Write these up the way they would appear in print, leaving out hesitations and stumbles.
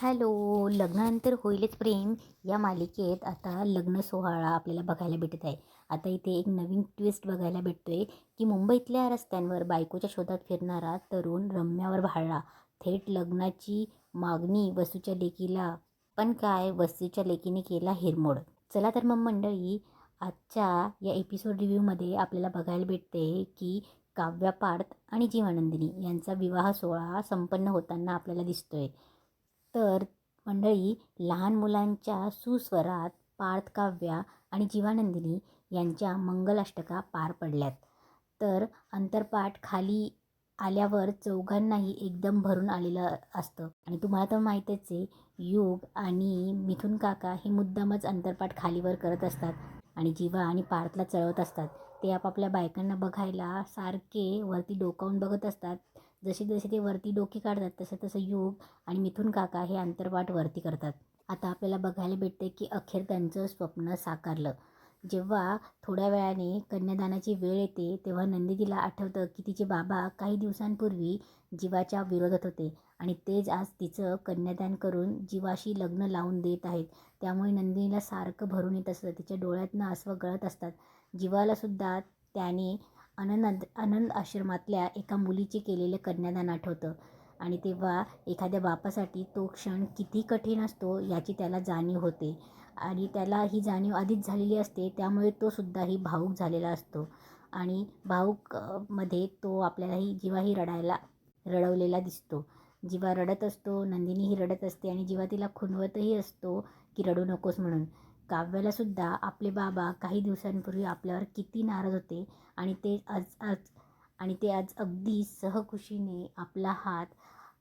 Hello. लग्नानंतर होईलच प्रेम या मालिकेत आता लग्न सोहळा आपल्याला बघायला भेटत आहे. आता इथे एक नवीन ट्विस्ट बघायला भेटतोय की मुंबईतल्या रस्त्यांवर बायकोच्या शोधात फिरणारा तरुण रम्यावर भाळला. थेट लग्नाची मागणी वसूच्या लेकीला. पण काय, वसूच्या लेकीने केला हिरमोड. चला तर मग मंडळी, आजच्या या एपिसोड रिव्ह्यूमध्ये आपल्याला बघायला भेटते की काव्या पार्थ आणि जीवानंदिनी यांचा विवाह सोहळा संपन्न होताना आपल्याला दिसतोय. तर मंडळी, लहान मुलांच्या सुस्वरात पार्थ, काव्या आणि जीवानंदिनी यांच्या मंगलाष्टका पार पडल्यात. तर अंतरपाठ खाली आल्यावर चौघांनाही एकदम भरून आलेलं असतं. आणि तुम्हाला तर माहीतच आहे, युग आणि मिथुन काका हे मुद्दामच अंतरपाठ खालीवर करत असतात आणि जीवा आणि पार्थला चढवत असतात. ते आपापल्या बायकांना बघायला सारखे वरती डोकावून बघत असतात. जसे जसे ते वरती डोके काढतात तसं तसं युग आणि मिथुन काका हे अंतरपाठ वरती करतात. आता आपल्याला बघायला भेटते की अखेर त्यांचं स्वप्न साकारलं. जेव्हा थोड्या वेळाने कन्यादानाची वेळ येते तेव्हा नंदिनीला आठवतं की तिचे बाबा काही दिवसांपूर्वी जीवाच्या विरोधात होते आणि तेच आज तिचं कन्यादान करून जीवाशी लग्न लावून देत आहेत. त्यामुळे नंदिनीला सारखं भरून येत असतं. तिच्या डोळ्यातनं अश्रू गळत असतात. जीवालासुद्धा त्याने आनंद आश्रमातल्या एका मुलीचे केलेले कन्यादान आठवतं आणि तेव्हा एखाद्या बापासाठी तो क्षण किती कठीण असतो याची त्याला जाणीव होते. आणि त्याला ही जाणीव आधीच झालेली असते, त्यामुळे तो सुद्धाही भावूक झालेला असतो. आणि भावूक मध्ये तो आपल्यालाही जीवाही रडवलेला दिसतो. जीवा रडत असतो, नंदिनीही रडत असते आणि जीवा तिला खुणवतही असतो की रडू नकोस म्हणून. काव्यालासुद्धा आपले बाबा काही दिवसांपूर्वी आपल्यावर किती नाराज होते आणि ते आज अगदी सहकुशीने आपला हात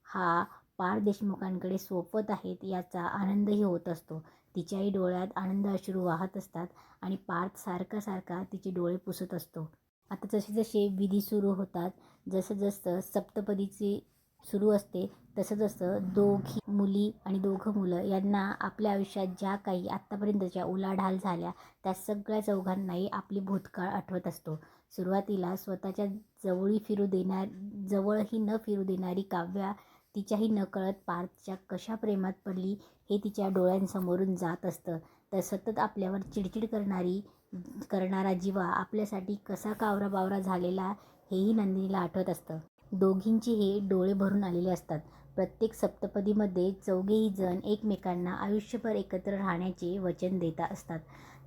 हा पार देशमुखांकडे सोपवत आहेत याचा आनंदही होत असतो. तिच्याही डोळ्यात आनंद अश्रू वाहत असतात आणि पार्थ सारखा सारखा तिचे डोळे पुसत असतो. आता जसे जसे विधी सुरू होतात, जसं जसं सप्तपदीचे सुरू असते, तसं जसं दोघी मुली आणि दोघं मुलं यांना आपल्या आयुष्यात ज्या काही आत्तापर्यंतच्या उलाढाल झाल्या त्या सगळ्या चौघांनाही आपली भूतकाळ आठवत असतो. सुरुवातीला स्वतःच्या जवळही न फिरू देणारी काव्या तिच्याही नकळत पार्थच्या कशा प्रेमात पडली हे तिच्या डोळ्यांसमोरून जात असतं. तर सतत आपल्यावर चिडचिड करणारा जीवा आपल्यासाठी कसा कावराबावरा झालेला हेही नंदिनीला आठवत असतं. दोघींचे हे डोळे भरून आलेले असतात. प्रत्येक सप्तपदीमध्ये चौघेही जण एकमेकांना आयुष्यभर एकत्र राहण्याचे वचन देत असतात.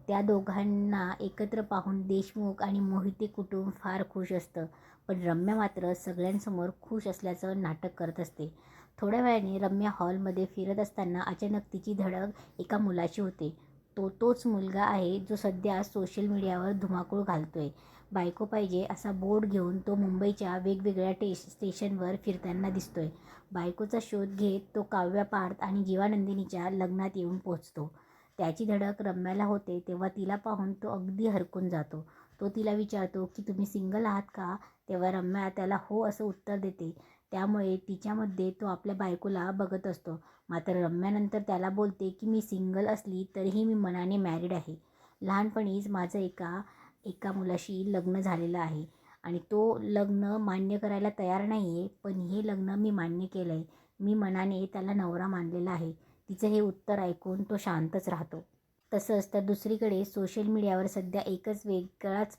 त्या दोघांना एकत्र पाहून देशमुख आणि मोहिते कुटुंब फार खुश असतं. पण रम्या मात्र सगळ्यांसमोर खुश असल्याचं नाटक करत असते. थोड्या वेळाने रम्या हॉलमध्ये फिरत असताना अचानक तिची धडक एका मुलाशी होते. तोच मुलगा आहे जो सध्या सोशल मीडियावर धुमाकूळ घालतोय. बायको पाहिजे असा बोर्ड घेऊन तो मुंबईच्या वेगवेगळ्या स्टेशनवर फिरताना दिसतोय. बायकोचा शोध घेत तो काव्या, पार्थ आणि जीवानंदिनीच्या लग्नात येऊन पोहोचतो. त्याची धडक रम्याला होते तेव्हा तिला पाहून तो अगदी हरकून जातो. तो तिला विचारतो की तुम्ही सिंगल आहात का? तेव्हा रम्या त्याला हो असं उत्तर देते. त्यामुळे तिच्यामध्ये तो आपल्या बायकोला बघत असतो. मात्र रम्यानंतर त्याला बोलते की मी सिंगल असली तरीही मी मनाने मॅरिड आहे. लहानपणीच माझं एका मुलाशी लग्न झालेलं आहे आणि तो लग्न मान्य करायला तयार नाही आहे, पण हे लग्न मी मान्य केलं आहे. मी मनाने त्याला नवरा मानलेला आहे. तिचं हे उत्तर ऐकून तो शांतच राहतो. तसंच तर दुसरीकडे सोशल मीडियावर सध्या एकच वेगळाच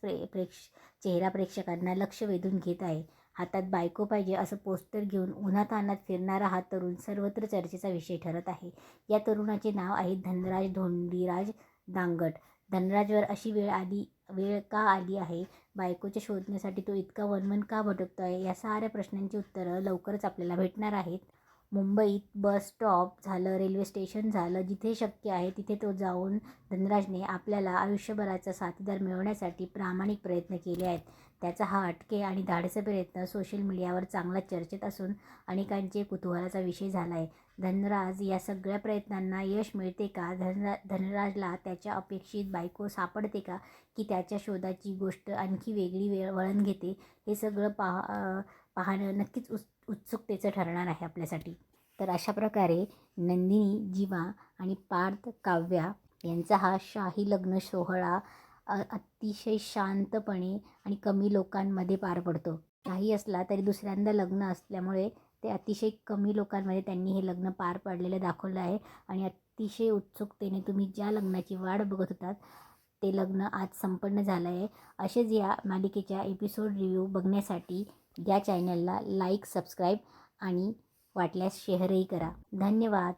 चेहरा प्रेक्षकांना लक्ष वेधून घेत आहे. हातात बायको पाहिजे असं पोस्टर घेऊन उन्हातान्हात फिरणारा हा तरुण सर्वत्र चर्चेचा विषय ठरत आहे. या तरुणाचे नाव आहे धनराज धोंडीराज दांगट. धनराजवर अशी वेळ का आली आहे? बायकोच्या शोधण्यासाठी तो इतका वणवण का भटकतोय? या साऱ्या प्रश्नांची उत्तरं लवकरच आपल्याला भेटणार आहेत. मुंबईत बस स्टॉप झालं, रेल्वे स्टेशन झालं, जिथे शक्य आहे तिथे तो जाऊन धनराजने आपल्याला आयुष्यभराचा साथीदार मिळवण्यासाठी प्रामाणिक प्रयत्न केले आहेत. त्याचा हा अटके आणि धाडसी प्रयत्न सोशल मीडियावर चांगलाच चर्चेत असून अनेकांचे कुतूहलाचा विषय झाला आहे. धनराज या सगळ्या प्रयत्नांना यश मिळते का? धनराजला त्याच्या अपेक्षित बायको सापडते का? की त्याच्या शोधाची गोष्ट आणखी वेगळी वळण घेते? हे सगळं पाहणं नक्कीच उत्सुकतेचं ठरणार आहे आपल्यासाठी. तर अशा प्रकारे नंदिनी, जीवा आणि पार्थ, काव्या यांचा हा शाही लग्न सोहळा अतिशय शांतपणे आणि कमी लोकांमध्ये पार पडतो. काही असला तरी दुसऱ्यांदा लग्न असल्यामुळे ते अतिशय कमी लोकांमध्ये त्यांनी हे लग्न पार पाडलेलं दाखवलं आहे आणि अतिशय उत्सुकतेने तुम्ही ज्या लग्नाची वाट बघत होतात ते लग्न आज संपन्न झालं आहे. असेच या मालिकेच्या एपिसोड रिव्ह्यू बघण्यासाठी या चॅनलला लाईक, सबस्क्राईब आणि वाटल्यास शेअरही करा. धन्यवाद.